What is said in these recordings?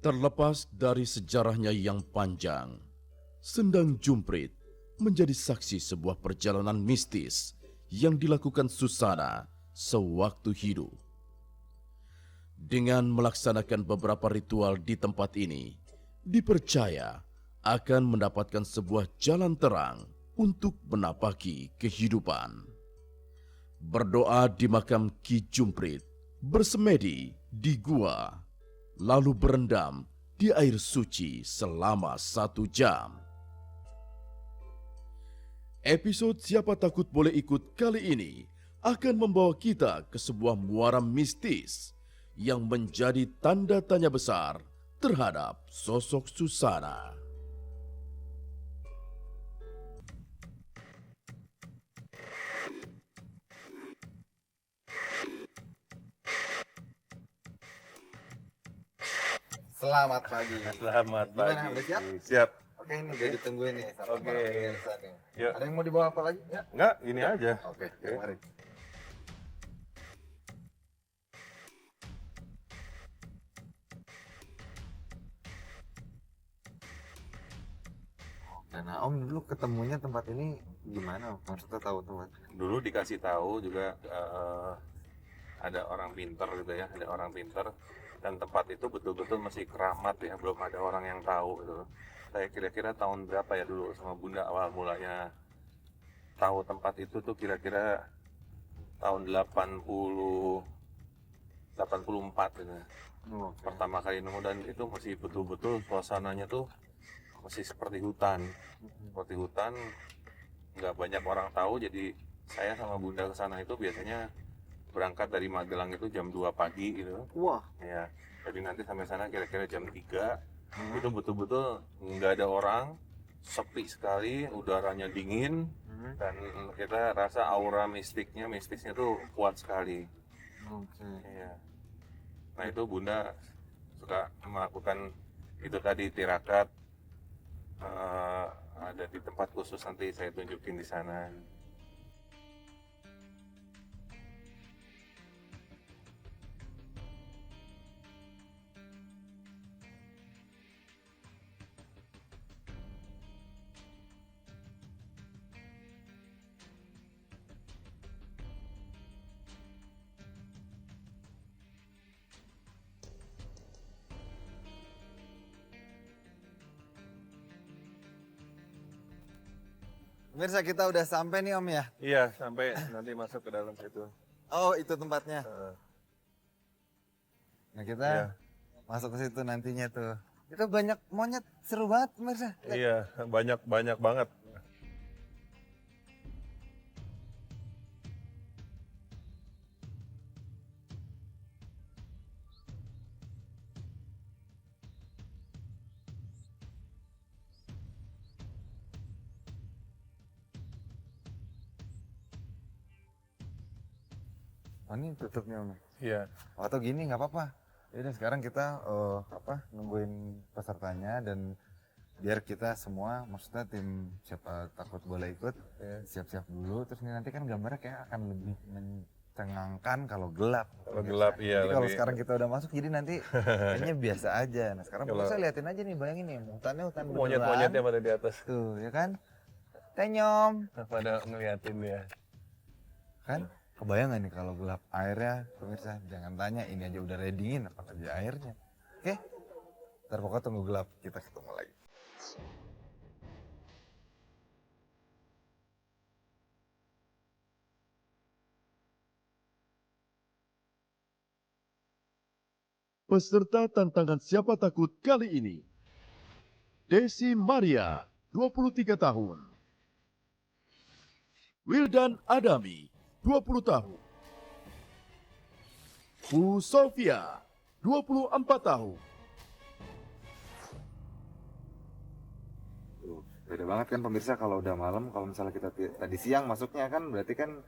Terlepas dari sejarahnya yang panjang, Sendang Jumprit menjadi saksi sebuah perjalanan mistis yang dilakukan Susana sewaktu hidup. Dengan melaksanakan beberapa ritual di tempat ini, dipercaya akan mendapatkan sebuah jalan terang untuk menapaki kehidupan. Berdoa di makam Ki Jumprit, bersemedi di gua, lalu berendam di air suci selama 1 jam. Episode Siapa Takut Boleh Ikut kali ini akan membawa kita ke sebuah muara mistis yang menjadi tanda tanya besar terhadap sosok Susana. Selamat pagi. Selamat Gimana, pagi. udah siap? Siap. Oke, ini udah ditungguin nih sama Oke. para pemirsa nih. Yuk. Ada yang mau dibawa apa lagi? Ya. Enggak, ini aja. Oke, Oke. mari. Nah, Om dulu ketemunya tempat ini gimana? Om? Maksudnya tahu tempat? Dulu dikasih tahu juga ada orang pinter gitu ya, ada orang pinter dan tempat itu betul-betul masih keramat ya, belum ada orang yang tahu gitu. Saya kira-kira tahun berapa ya dulu sama Bunda awal mulanya tahu tempat itu tuh kira-kira tahun 84 gitu. Oke. Pertama kali nemu dan itu masih betul-betul suasananya tuh masih seperti hutan, nggak banyak orang tahu. Jadi saya sama Bunda ke sana itu biasanya berangkat dari Magelang itu jam 2 pagi gitu Wah. ya, jadi nanti sampai sana kira-kira jam 3. Itu betul-betul nggak ada orang, sepi sekali, udaranya dingin, dan kita rasa aura mistisnya tuh kuat sekali. Oke. Iya. Nah itu Bunda suka melakukan itu tadi tirakat, ada di tempat khusus, nanti saya tunjukin di sana. Pemirsa, kita udah sampai nih Om ya? Iya, sampai nanti masuk ke dalam situ. Oh, itu tempatnya. Nah, kita Iya. masuk ke situ nantinya tuh. Itu banyak monyet, seru banget pemirsa. Iya, banyak banget. Oh, ini tutupnya Om. Iya. Atau gini nggak apa-apa. Yaudah sekarang kita nungguin pesertanya dan biar kita semua, maksudnya tim Siapa Takut Boleh Ikut, siap-siap dulu. Terus ini nanti kan gambarnya kayak akan lebih mencengangkan kalau gelap. Kalau gelap, iya, Jadi kalau lebih- sekarang kita udah masuk, jadi nanti kayaknya biasa aja. Nah sekarang Kalau- pemirsa liatin aja nih, bayangin nih, hutannya hutan Monyet-monyetnya beneran. pada di atas. Tuh, ya kan? Tenyom. Pada ngeliatin ya. Kan? Kebayang gak nih kalau gelap airnya, pemirsa? Jangan tanya, ini aja udah dingin, apalagi airnya. Oke? Ntar pokoknya tunggu gelap, kita ketemu lagi. Peserta tantangan Siapa Takut kali ini, Desi Maria, 23 tahun. Wildan Adami, 20 tahun. Bu Sofia, 24 tahun. Tuh, beda banget kan pemirsa kalau udah malam. Kalau misalnya kita tadi siang masuknya kan berarti kan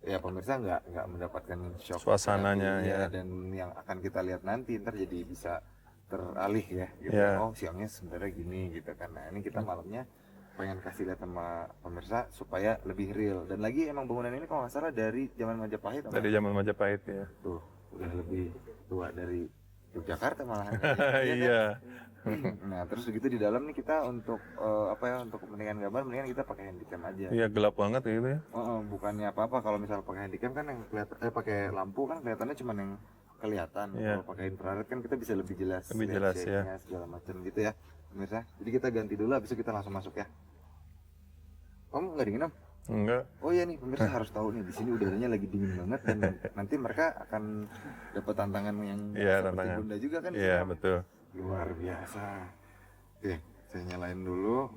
ya pemirsa nggak mendapatkan shock Suasananya, tadi, ya. Dan yang akan kita lihat nanti ntar jadi bisa teralih ya gitu. Ya. Oh siangnya sebenarnya gini gitu kan. Nah ini kita malamnya pengen kasih lihat sama pemirsa supaya lebih real. Dan lagi emang bangunan ini kalau nggak salah dari zaman Majapahit. Dari zaman Majapahit ya. Tuh udah lebih tua dari Yogyakarta malahan. Iya. Nah terus begitu di dalam nih kita untuk untuk kepentingan gambar mendingan kita pakai handycam aja. Iya gelap banget gitu ya. Bukannya apa-apa kalau misal pakai handycam kan yang kelihatan pakai lampu kan kelihatannya cuma yang kelihatan. Iya. Kalau pakai infrared kan kita bisa lebih jelas. Lebih jelas, ya. Segala macam gitu ya, pemirsa. Jadi kita ganti dulu, habis itu kita langsung masuk ya. Om nggak dingin om? Enggak. Oh iya nih pemirsa harus tahu nih di sini udaranya lagi dingin banget dan nanti mereka akan dapat tantangan yang Iya, seperti tantangan. Bunda juga kan? Iya betul. Luar biasa. Oke, saya nyalain dulu.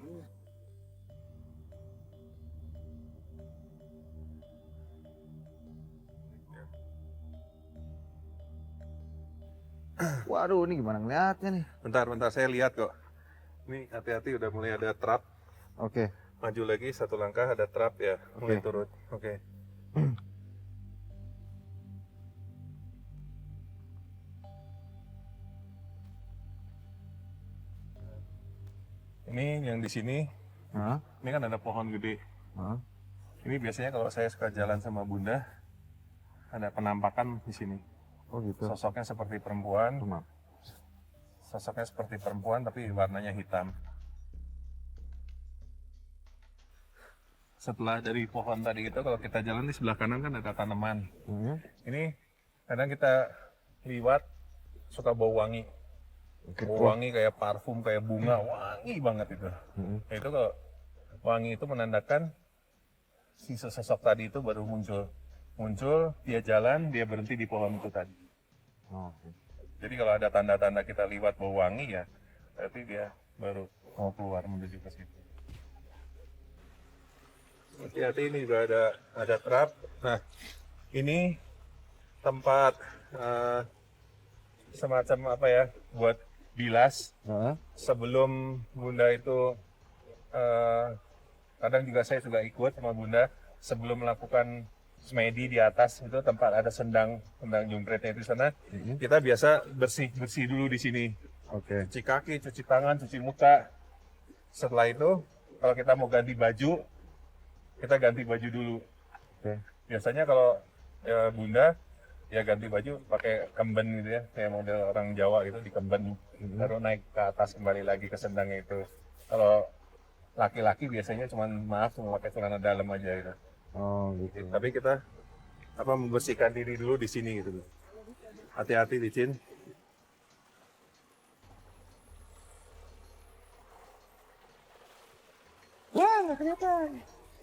Waduh, ini gimana ngeliatnya nih? Bentar saya lihat kok. Ini hati-hati udah mulai ada trap. Oke. Maju lagi satu langkah ada trap ya. Mulai turun. Oke. Ini yang di sini. Hah? Ini kan ada pohon gede. Hah? Ini biasanya kalau saya suka jalan sama Bunda, ada penampakan di sini. Oh gitu. Sosoknya seperti perempuan. Maaf. Sosoknya seperti perempuan tapi warnanya hitam. Setelah dari pohon tadi itu, kalau kita jalan di sebelah kanan kan ada tanaman. Ini kadang kita liwat suka bau wangi. Bau wangi kayak parfum, kayak bunga, wangi banget itu. Nah, itu kalau wangi itu menandakan si sosok tadi itu baru muncul. Muncul, dia jalan, dia berhenti di pohon itu tadi. Jadi kalau ada tanda-tanda kita liwat bau wangi ya, berarti dia baru mau keluar menuju ke situ. Hati-hati, ini juga ada trap. Nah, ini tempat semacam apa ya, buat bilas. Sebelum Bunda itu kadang juga saya juga ikut sama Bunda sebelum melakukan semedi di atas itu tempat ada sendang jumpretnya di sana. Kita biasa bersih dulu di sini. Cuci kaki, cuci tangan, cuci muka. Setelah itu kalau kita mau ganti baju, kita ganti baju dulu. Biasanya kalau Bunda ya ganti baju pakai kemben gitu ya, kayak model orang Jawa gitu, dikemben, baru naik ke atas kembali lagi ke sendangnya itu. Kalau laki-laki biasanya cuma pakai celana dalam aja gitu. Gitu. Tapi kita membersihkan diri dulu di sini gitu. Hati-hati licin. Wah, nggak kelihatan.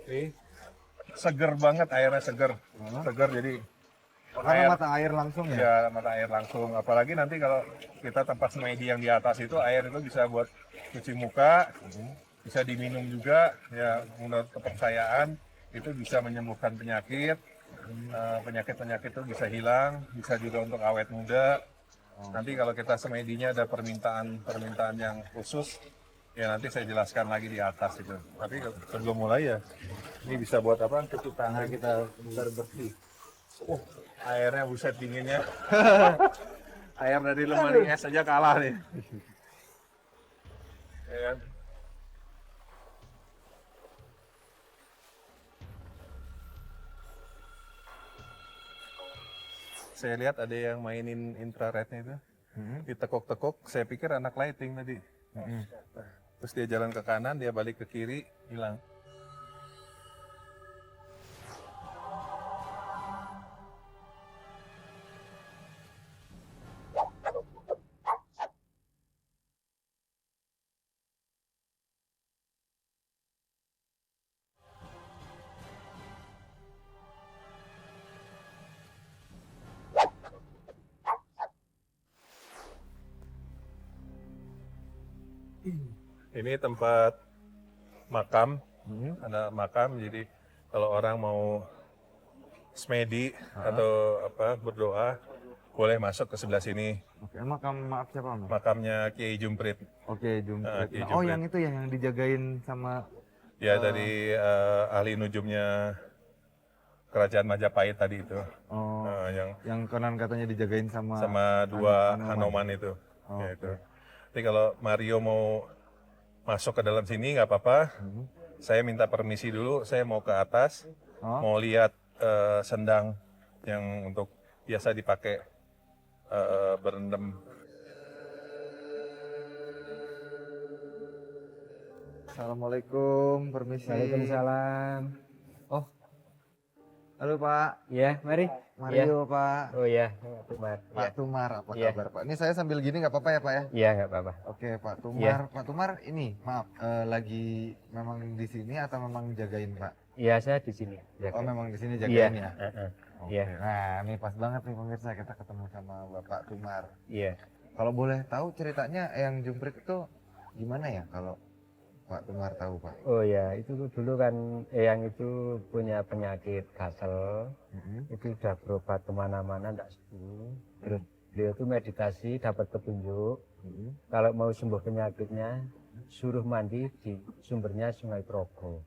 Ini seger banget, airnya seger. Seger jadi Karena mata air langsung ya? Ya, mata air langsung. Apalagi nanti kalau kita tempat semedi yang di atas itu, air itu bisa buat cuci muka, bisa diminum juga. Ya, menurut kepercayaan itu bisa menyembuhkan penyakit. Penyakit-penyakit itu bisa hilang, bisa juga untuk awet muda. Nanti kalau kita semedinya ada permintaan yang khusus, ya nanti saya jelaskan lagi di atas itu. Tapi sebelum mulai ya, ini bisa buat apa? Cuci tangan kita benar bersih. Airnya buset dinginnya. Air dari lemari es aja kalah nih. Ya kan? Saya lihat ada yang mainin infrarednya itu. Ditekuk-tekuk, saya pikir anak lighting tadi. Terus dia jalan ke kanan, dia balik ke kiri, hilang. Ini tempat makam, ada makam. Jadi kalau orang mau semedi atau berdoa, boleh masuk ke sebelah sini. Maaf siapa Om? Makamnya Kiai Jumprit. Jumprit. Kiai Oh Jumprit. yang itu yang dijagain sama Ya dari ahli nujumnya kerajaan Majapahit tadi itu. yang konon katanya dijagain Sama dua Hanoman itu. Ya, itu. Jadi kalau Mario mau masuk ke dalam sini nggak apa-apa. Saya minta permisi dulu, saya mau ke atas, mau lihat sendang yang untuk biasa dipakai berendam Assalamualaikum, permisi. Waalaikumsalam. Oh, Halo Pak, iya, mari. Mario Pak. Oh iya, Pak Tumar. Pak Tumar, apa Iya. kabar Pak? Ini saya sambil gini nggak apa-apa ya Pak ya? Iya, nggak apa-apa. Oke Pak Tumar, Pak Tumar ini maaf lagi memang di sini atau memang jagain Pak? Iya, saya di sini. Oh memang di sini Iya. jagain ya? Oke. Iya. Nah ini pas banget nih pemirsa kita ketemu sama Bapak Tumar. Iya. Kalau boleh tahu ceritanya yang Jumprit itu gimana ya kalau Pak Tumar tahu Pak? Oh ya, itu dulu kan Eyang itu punya penyakit kasel. Mhm. Itu sudah berobat kemana-mana, enggak sembuh. Terus beliau itu meditasi, dapat petunjuk. Mhm. Kalau mau sembuh penyakitnya, suruh mandi di sumbernya Sungai Progo.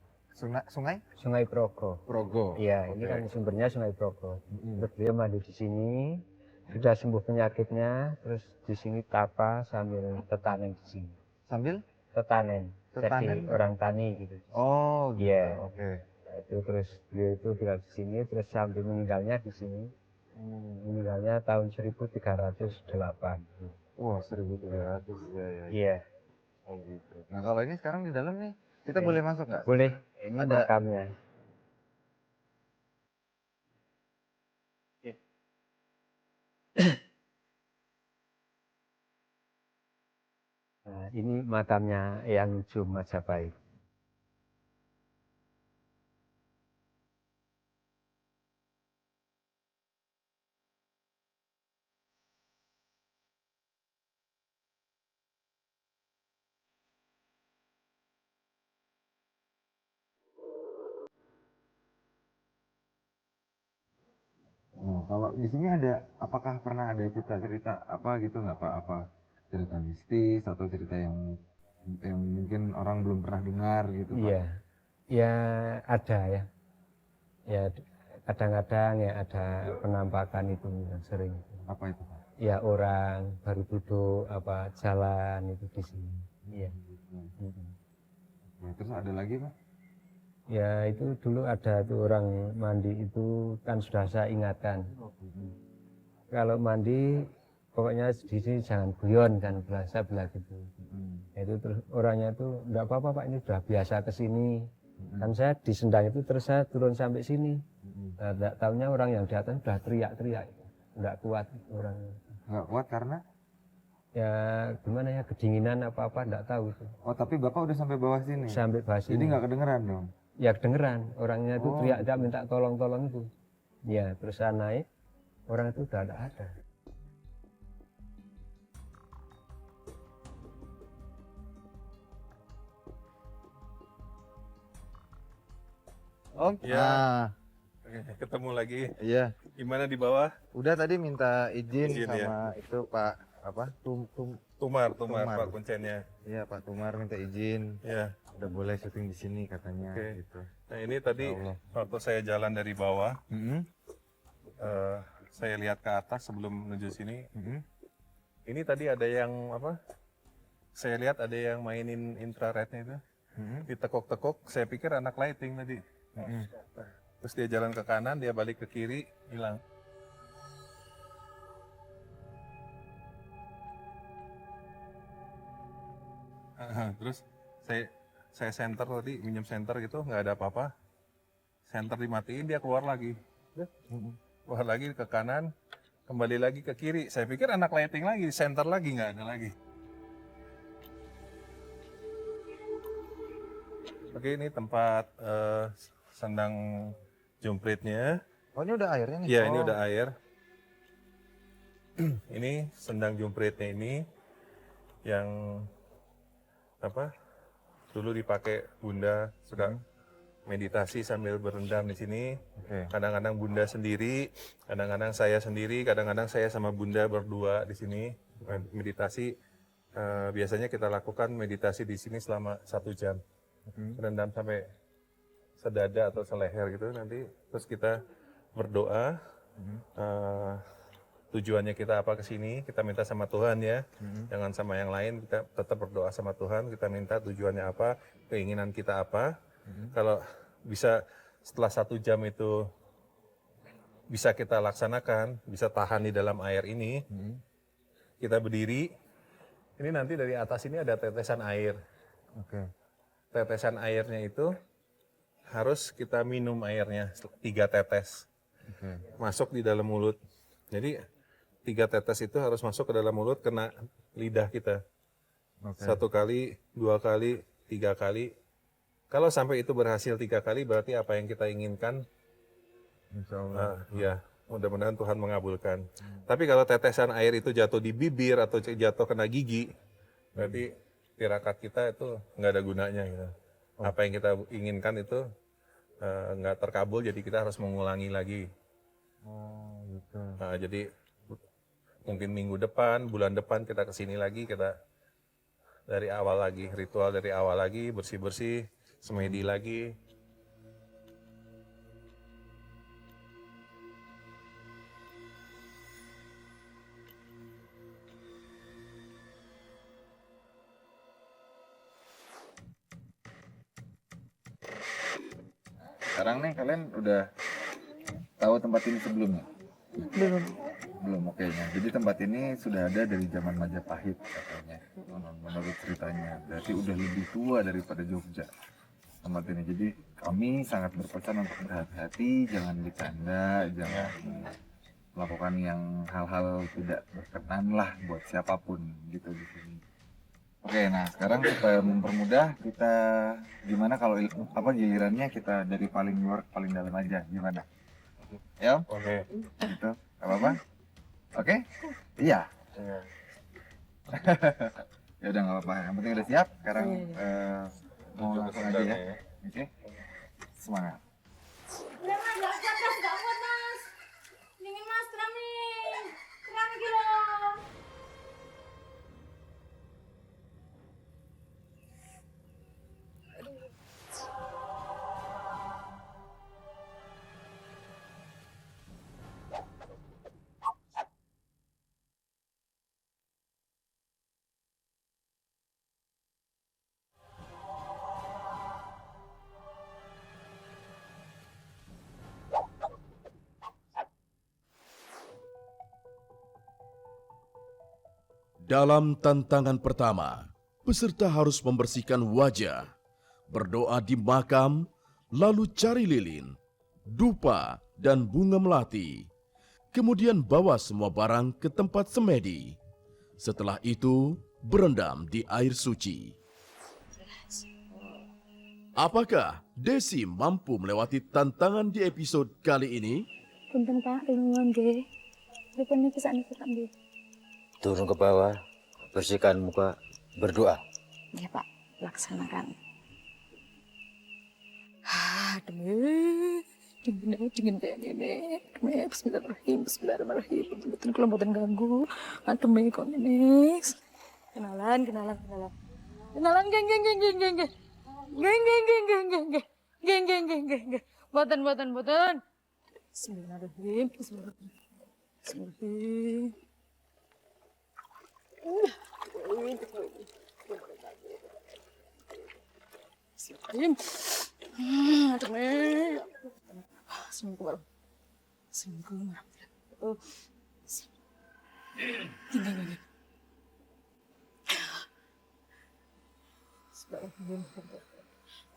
Sungai? Sungai Progo. Progo. Iya, ini Oke. kan sumbernya Sungai Progo. Mhm. Terus beliau mandi di sini, sudah sembuh penyakitnya, terus di sini tapa sambil tetanen di sini. Sambil? Tetanen, Tetanen? jadi orang tani gitu. Oh gitu. Iya. Oke. Nah, itu terus beliau itu tinggal di sini, terus sambil meninggalnya di sini. Meninggalnya tahun 1308. Wah 1.300 ya ya. Iya, Oh gitu. Nah kalau ini sekarang di dalam nih, kita Iya. boleh masuk nggak? boleh. Ini Ada- makamnya. Nah, ini makamnya Eyang Jum Majapahit. Nah, kalau di sini ada, apakah pernah ada cerita-cerita apa gitu nggak Pak? Apa cerita mistis atau cerita yang mungkin orang belum pernah dengar gitu Pak? Iya, ya ada ya. Ya kadang-kadang ya ada penampakan itu yang sering. Apa itu Pak? Ya orang baru duduk apa jalan itu di sini. Iya. Mm-mm. Nah, terus ada lagi Pak? Ya itu dulu ada tuh orang mandi itu kan sudah saya ingatkan. Kalau mandi pokoknya di sini jangan guyon kan saya bilang gitu. Itu terus orangnya itu enggak apa-apa Pak, ini sudah biasa ke sini. Kan saya di Sendang itu terus saya turun sampai sini. Nah, enggak tahunya orang yang di atas sudah teriak-teriak. Enggak kuat orangnya. Nggak kuat karena? Ya gimana ya kedinginan apa-apa enggak tahu itu. Oh tapi Bapak udah sampai bawah sini? Sampai bawah Jadi sini. nggak kedengeran dong? Ya kedengeran orangnya itu Oh, teriak dia minta tolong-tolong itu. Ya terus saya naik orang itu udah ada. Om? Iya. Nah, Oke, ketemu lagi. iya. Gimana di bawah? Udah tadi minta izin Izin, sama itu Pak apa? Tumar, Tumar. Pak kuncennya. Iya Pak Tumar minta izin. Ya. Udah boleh syuting di sini katanya Oke. gitu. Nah ini tadi Ya Allah. waktu saya jalan dari bawah, Mhm. saya lihat ke atas sebelum menuju sini. Mhm. Ini tadi ada yang apa? Saya lihat ada yang mainin infrarednya itu. Mhm. Ditekuk-tekuk. Saya pikir anak lighting tadi. Mhm. Terus dia jalan ke kanan, dia balik ke kiri, hilang. Terus saya center tadi, minjem center gitu, nggak ada apa-apa. Center dimatiin, dia keluar lagi. Keluar lagi ke kanan, kembali lagi ke kiri. Saya pikir anak lighting lagi, center lagi, nggak ada lagi. Oke, ini tempat sandang jumpritnya. Oh ini udah airnya nih? Iya, Oh. ini udah air. Ini sendang jumpritnya ini yang apa? Dulu dipakai Bunda suka meditasi sambil berendam di sini. Oke. Kadang-kadang Bunda sendiri, kadang-kadang saya sendiri, kadang-kadang saya sama Bunda berdua di sini meditasi. Biasanya kita lakukan meditasi di sini selama 1 jam. Berendam sampai sedada atau seleher gitu nanti. Terus kita berdoa. Tujuannya kita apa ke sini, kita minta sama Tuhan ya, jangan sama yang lain, kita tetap berdoa sama Tuhan, kita minta tujuannya apa, keinginan kita apa. Kalau bisa setelah 1 jam itu bisa kita laksanakan, bisa tahan di dalam air ini, kita berdiri, ini nanti dari atas ini ada tetesan air. Oke. tetesan airnya itu harus kita minum airnya 3 tetes. Masuk di dalam mulut. Jadi 3 tetes itu harus masuk ke dalam mulut, kena lidah kita. 1 kali, 2 kali, 3 kali. Kalau sampai itu berhasil 3 kali, berarti apa yang kita inginkan, Insya Allah. ya mudah-mudahan Tuhan mengabulkan. Tapi kalau tetesan air itu jatuh di bibir atau jatuh kena gigi, berarti tirakat kita itu nggak ada gunanya. Gitu. Apa yang kita inginkan itu nggak terkabul, jadi kita harus mengulangi lagi. Oh gitu. Nah, jadi mungkin minggu depan, bulan depan kita kesini lagi, kita dari awal lagi, ritual dari awal lagi, bersih-bersih, semedi lagi. Sekarang nih kalian udah tahu tempat ini sebelumnya? Belum. Belum, oke. Nah, jadi tempat ini sudah ada dari zaman Majapahit katanya, menurut ceritanya. Berarti udah lebih tua daripada Jogja tempat ini. Jadi kami sangat berpesan untuk berhati-hati, jangan bercanda, jangan melakukan yang hal-hal tidak berkenan lah buat siapapun gitu di sini. Oke, nah sekarang supaya mempermudah, kita gimana kalau gilirannya kita dari paling luar ke paling dalam aja, gimana? Ya, Oke. gitu, gak apa-apa? Oke? Iya. Ya udah nggak apa-apa. Yang penting udah siap. Sekarang mau langsung aja ya. Oke. Semangat. Udah mas, gak capek, gak kuat mas. Dingin mas, kram nih. Kram gitu loh. Dalam tantangan pertama, peserta harus membersihkan wajah, berdoa di makam, lalu cari lilin, dupa, dan bunga melati. Kemudian bawa semua barang ke tempat semedi. Setelah itu, berendam di air suci. Apakah Desi mampu melewati tantangan di episode kali ini? Punten Pak, ilmuwan nggih. Pripun niki sakniki Pak nggih? Turun ke bawah, bersihkan muka, berdoa. Nggih Pak, laksanakan. Demi dingin ini. Bismillahirrahmanirrahim. Bismillahirrahmanirrahim. Betul kalau mboten ganggu. Demi kok ini. Kenalan. Kenalan geng. Geng. Boten. Bismillahirrahmanirrahim. Bismillahirrahmanirrahim. Bismillahirrahmanirrahim.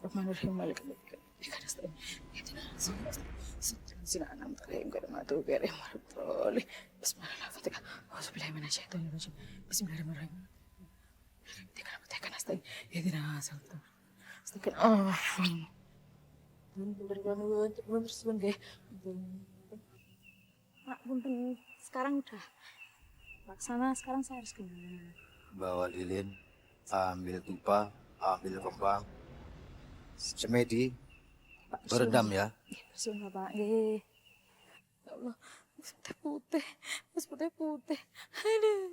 Assalamualaikum. Pak, punten. Sekarang udah laksana, sekarang saya harus gimana? Bawa lilin, ambil tupa, ambil kembang, semedi, berendam ya. Bersumpah Pak, nggih. Ya Allah, Mas putih. Aduh.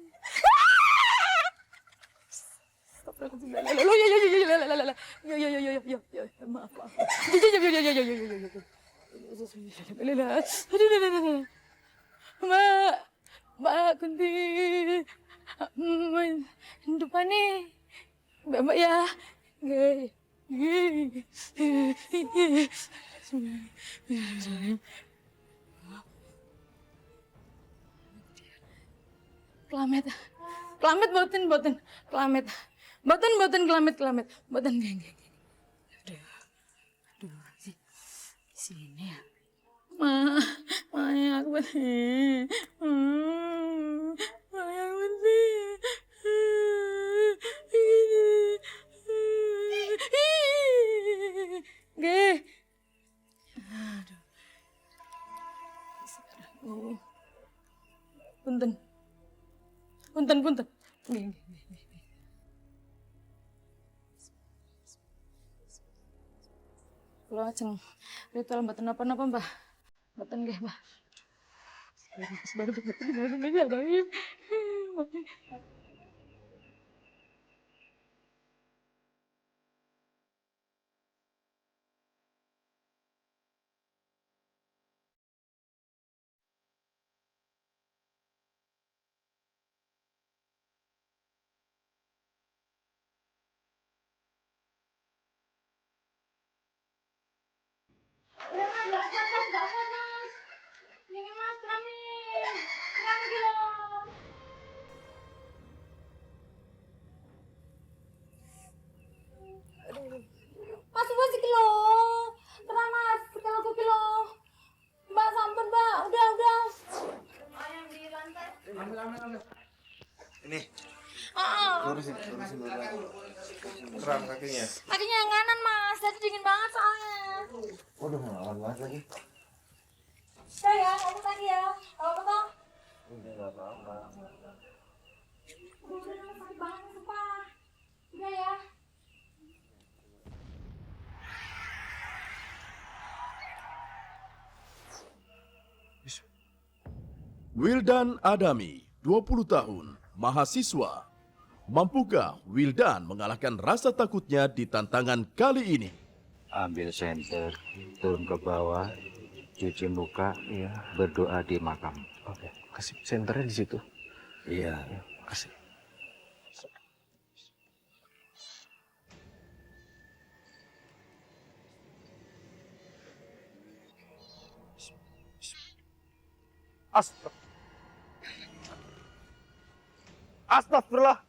Ya, maaf. Mbak Kunti, depan nih, Mbak ya, Kelamet boten, kelamet, boten, geng. Aduh, sini ya. Ma, aku Nggih. Aduh. Oh. Punten. Punten. Nggih. Kula ajeng ritual mboten napa-napa, Mbah. Mboten nggih, Mbah. Baru mboten. Udah Mas, nggak kuat Mas. Ini Mas, keramin. Keramin kilo. Mas, masih kilo. Terang Mas, kilo ke kilo. Mbak, sampun Mbak, udah. Yang di lantai. Ambil. Ini. Ah, Lurusin dulu. Keram kakinya. kakinya yang kanan Mas, jadi dingin banget soalnya. Waduh, ngelawan banget lagi. Ya, kamu tadi ya. Apa toh? Udah nggak apa-apa. Udah, sakit banget sumpah. Udah ya. Wildan Adami, 20 tahun, mahasiswa. Mampukah Wildan mengalahkan rasa takutnya di tantangan kali ini? Ambil senter, turun ke bawah, cuci muka, berdoa di makam. Oke, kasih senternya di situ. Iya. Kasih. Astagfirullah.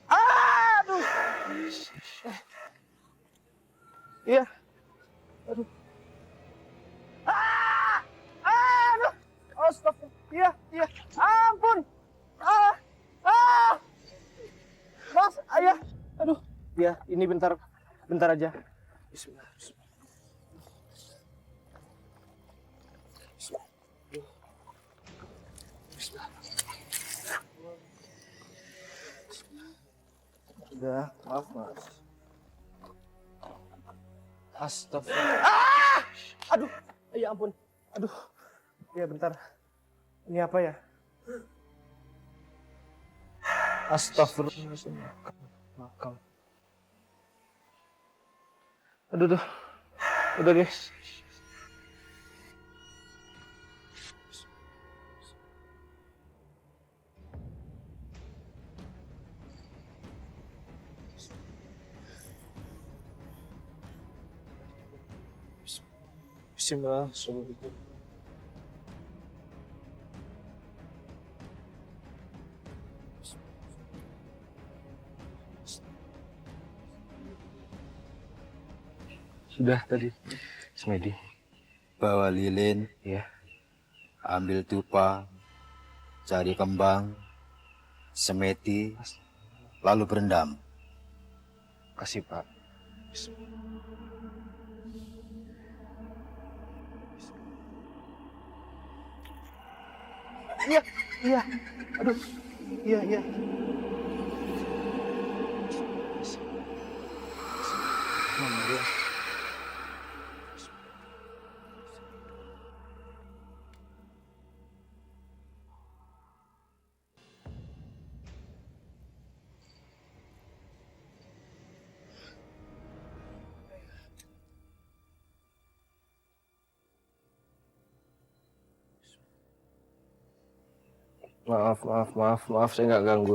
Aduh. Iya. Aduh. Aduh. Astagfirullah. Iya. Ampun. Mas, ayah. Aduh. Ya, ini bentar aja. Bismillah. Sudah, maaf Mas. Astagfirullah. Aduh, ya ampun. Aduh, ya bentar. Ini apa ya? Astagfirullah. Makam. Aduh. Udah deh. Bismillah. Sudah tadi, Smedi. Bawa lilin, Ya, ambil tupa, cari kembang, semeti, lalu berendam. kasih Pak. Iya. Aduh. Iya. Maaf, saya nggak ganggu.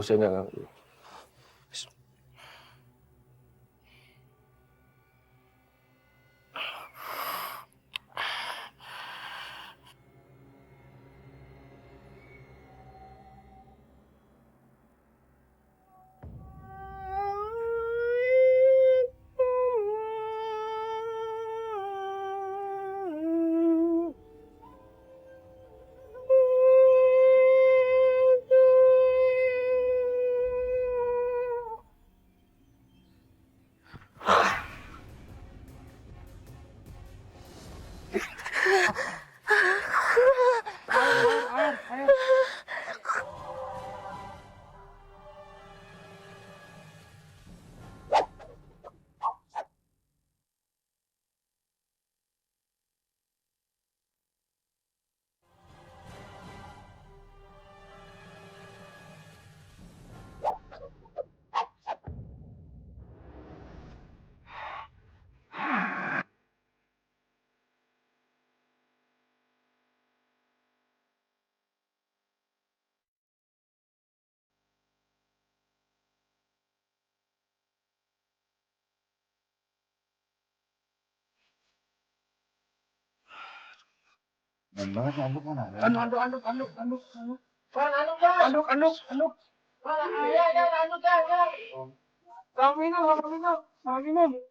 banget nyambuk mana?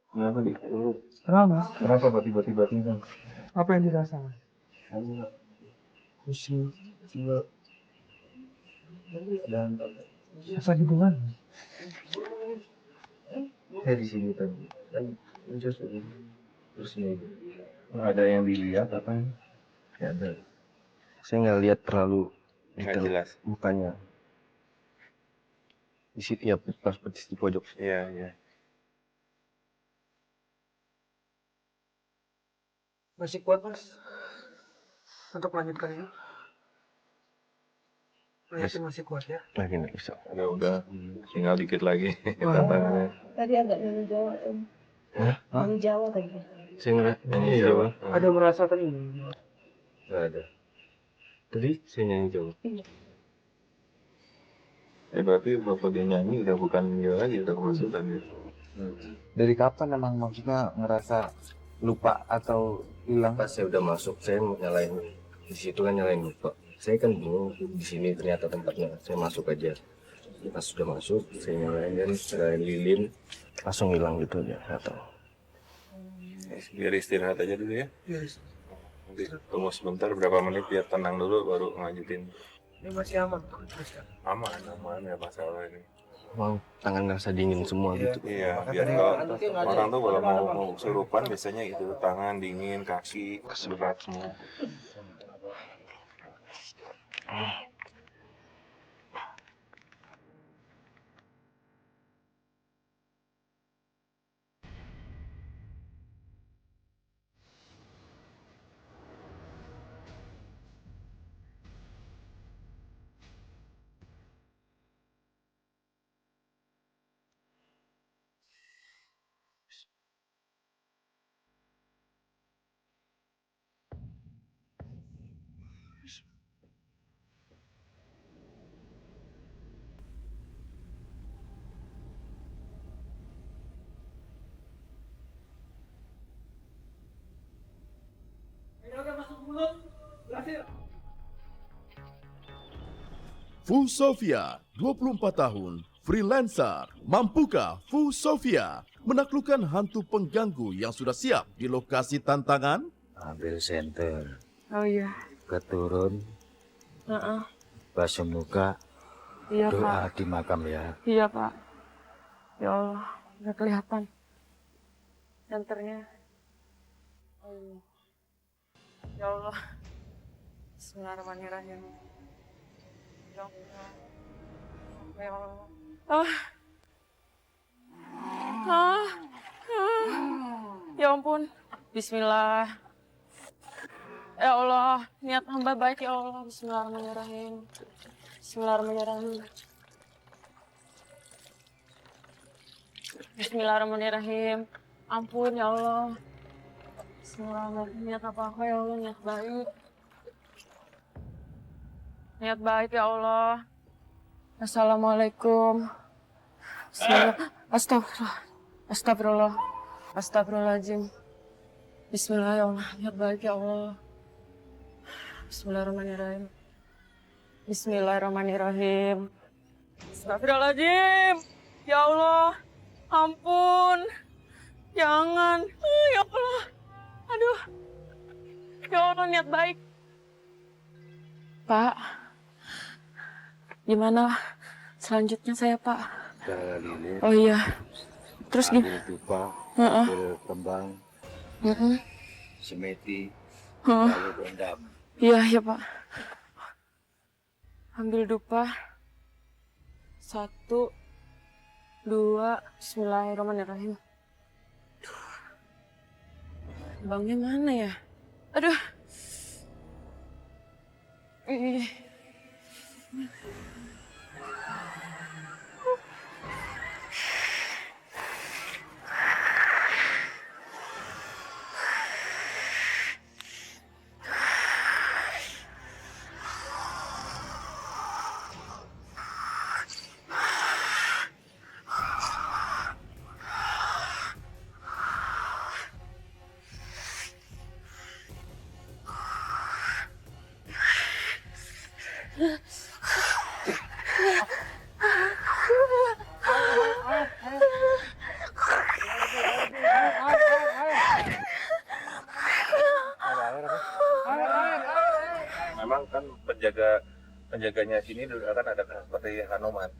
Kenapa nih? Kenapa? Kenapa kok tiba-tiba tinggal? Apa yang dirasakan? Pusing, jiwa, dan Apa di bulan? saya di sini tadi kan muncul terus ini ada yang dilihat apa? Ya ada. Saya nggak lihat terlalu Nggak detail jelas. mukanya. Di situ ya pas petis di pojok. Iya, iya. Masih kuat mas untuk melanjutkan ini? Yakin masih kuat ya? Lagi nggak bisa. Udah, tinggal dikit lagi tantangannya. Tadi agak nyanyi Jawa. Nyanyi Jawa tadi. Saya nggak Nyanyi Jawa. Ada merasa tadi? nggak ada. Tadi saya nyanyi Jawa. Berarti bapak dia nyanyi udah bukan dia lagi, udah kemasukan dia. Dari kapan emang maksudnya ngerasa lupa atau hilang? Pas saya udah masuk, saya nyalain di situ kan nyalain lupa. Saya kan bingung di sini ternyata tempatnya. Saya masuk aja. Pas sudah masuk, saya nyalain lilin, langsung hilang gitu aja. Nggak tahu. Biar istirahat aja dulu ya. Nanti tunggu sebentar berapa menit biar tenang dulu baru ngelanjutin. Ini masih aman. Aman ya masalah ini. Wow, tangan ngerasa dingin semua gitu. Iya, biar kalau orang tuh kalau mau kesurupan biasanya gitu, tangan dingin, kaki berat semua. Fu Sofia, 24 tahun, freelancer. Mampukah Fu Sofia menaklukkan hantu pengganggu yang sudah siap di lokasi tantangan? Ambil senter, Oh iya. keturun, basuh muka, Iya doa di makam ya. Iya Pak. Ya Allah, nggak kelihatan. Senternya. Oh, iya. Ya Allah. Bismillahirrahmanirrahim. Ya Allah. Ya Allah. Ya ampun. Bismillah. Ya Allah, niat hamba baik ya Allah. Bismillahirrahmanirrahim. Bismillahirrahmanirrahim. Bismillahirrahmanirrahim. Ampun ya Allah. Bismillahirrahmanirrahim. Niat apa-apa ya Allah, niat baik. Niat baik ya Allah. Assalamualaikum. Bismillah. Astagfirullah. Astagfirullah. Astagfirullahaladzim. Bismillah ya Allah. Niat baik ya Allah. Bismillahirrahmanirrahim. Bismillahirrahmanirrahim. Astagfirullahaladzim. Ya Allah. Ampun. Jangan. Ya Allah. Aduh. Ya Allah, niat baik. Pak. Gimana selanjutnya saya, Pak? Darah lilin, Oh iya. Terus ambil gimana? dupa, Heeh. ambil kembang, Heeh. semeti, Heeh. lalu rendam. Iya, ya Pak. Ambil dupa. 1, 2, Bismillahirrahmanirrahim. Bangnya mana ya? Aduh. Ih. penjaganya sini dulu kan ada seperti Hanoman.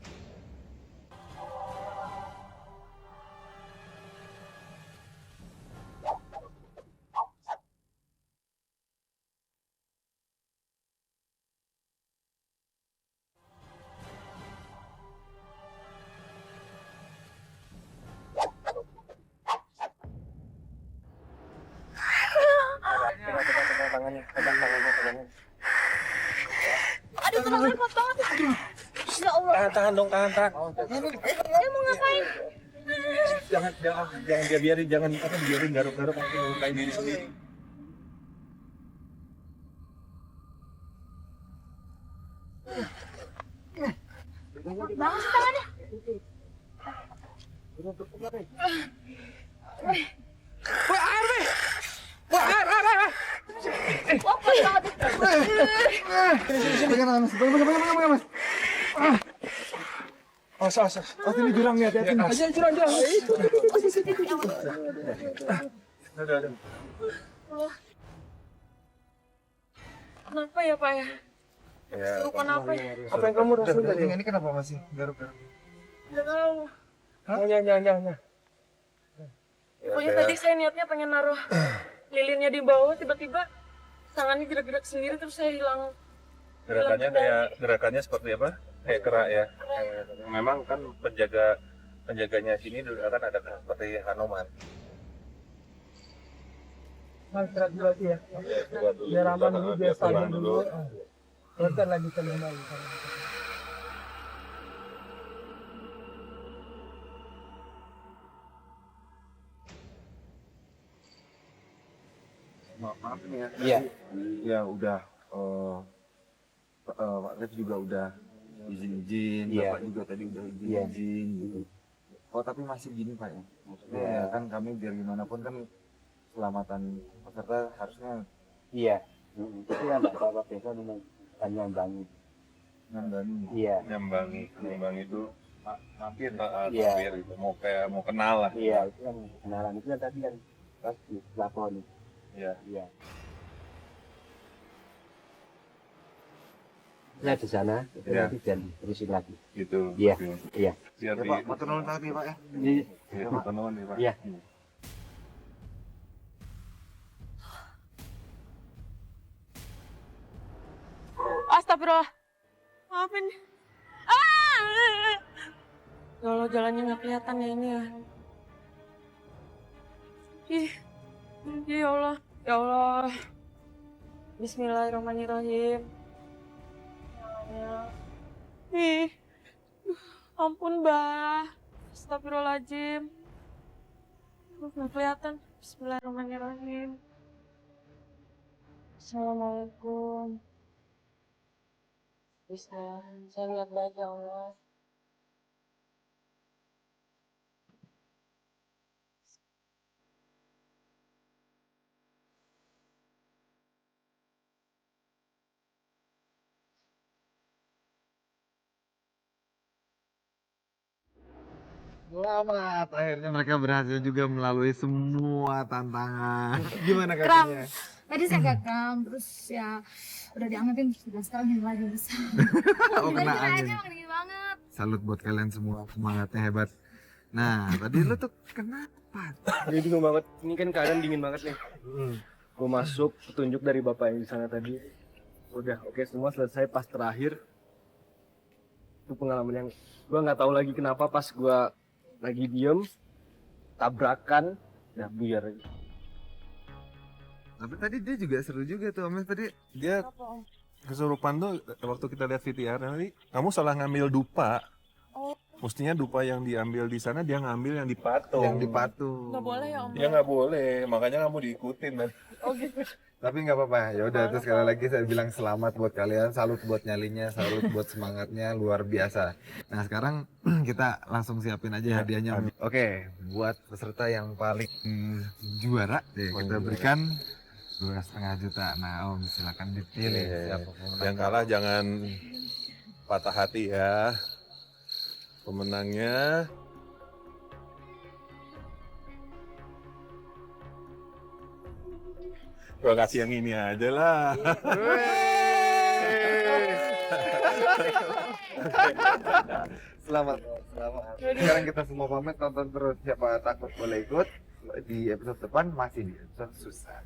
Aduh, kenapa repot banget? Ya Allah. Tahan dong, tahan. Dia mau ngapain? Jangan dia biarin, biarin garuk-garuk nanti ngelukain diri sendiri. Bangun sih tangannya. Wah, kuat banget. Pegang mas. Oh, ini jurang ya, hati-hati mas. Jurang. Kenapa ya, Pak ya? Ya, Kenapa ya? Apa yang kamu rasain tadi? Ini kenapa masih garuk-garuk? Nggak tahu. Jangan. Pokoknya tadi saya niatnya pengen naruh lilinnya di bawah, tiba-tiba tangannya gerak-gerak sendiri terus saya hilang. Gerakannya seperti apa? Kayak kerak ya. Memang kan penjaganya sini dulu kan ada seperti Hanoman. Mas istirahat dulu aja ya. Biar aman dulu, biar stabil dulu. Bentar lagi kembali. Maaf nih ya. Iya. Ya udah. Pak Ref juga udah izin, Iya. Bapak juga tadi udah Iya. izin gitu. Oh tapi masih gini Pak ya? Maksudnya Iya. ya kan kami biar gimana pun kan keselamatan peserta harusnya Iya. Itu yang nggak apa-apa, besok memang nyambangi. ngandani. Iya. Nyambang itu Mampir. Iya. hampir gitu. Mau kenal lah. Iya, itu kan kenalan itu kan tadi kan pas di pelakon. Iya. Iya. Saya di sana, itu Iya. nanti dan terusin lagi. Gitu. Iya. Iya. Biar Ya Pak, matur nuwun tapi Pak ya. Ya, matur nuwun nih, Pak. Iya. Astagfirullah. Maafin. Ah! Ya Allah, jalannya nggak kelihatan ya ini ya. Ih, ya Allah, ya Allah. Bismillahirrahmanirrahim. Ya. Ih, ampun Mbah. Astagfirullahaladzim. Nggak kelihatan. Bismillahirrahmanirrahim. Assalamualaikum. Bisa, saya lihat baik ya Allah. Selamat, akhirnya mereka berhasil juga melalui semua tantangan. Gimana Kram. kakaknya? Tadi saya gak kram, terus ya udah diangetin, sudah sekarang gini lagi bisa. Oh, kena Gila-gila angin. aja, emang dingin banget. Salut buat kalian semua, semangatnya hebat. Nah, tadi lu tuh kenapa? Jadi bingung banget. Ini kan keadaan dingin banget nih. Gue masuk, petunjuk dari bapak yang di sana tadi. Udah, oke semua selesai. Pas terakhir itu pengalaman yang gue nggak tahu lagi kenapa pas gue lagi diem tabrakan, ya buyar. Tapi tadi dia juga seru juga tuh, Om. Tadi Dia kesurupan tuh waktu kita lihat VTR nanti kamu salah ngambil dupa. Mestinya dupa yang diambil di sana dia ngambil yang di patung. yang dipatung. Nggak boleh ya Om? Ya nggak boleh, makanya kamu diikutin kan. Oh gitu. Tapi nggak apa-apa. Ya udah, terus sekali lagi saya bilang selamat buat kalian, salut buat nyalinya, salut buat semangatnya, luar biasa. Nah sekarang kita langsung siapin aja hadiahnya. Om. Oke, buat peserta yang paling juara, kita berikan 2,5 juta. Nah Om silakan dipilih siapa pemenang. Yang kalah jangan patah hati ya. Pemenangnya gua kasih yang ini aja lah. Selamat. Sekarang kita semua pamit, tonton terus Siapa Takut Boleh Ikut. Di episode depan masih di episode susah.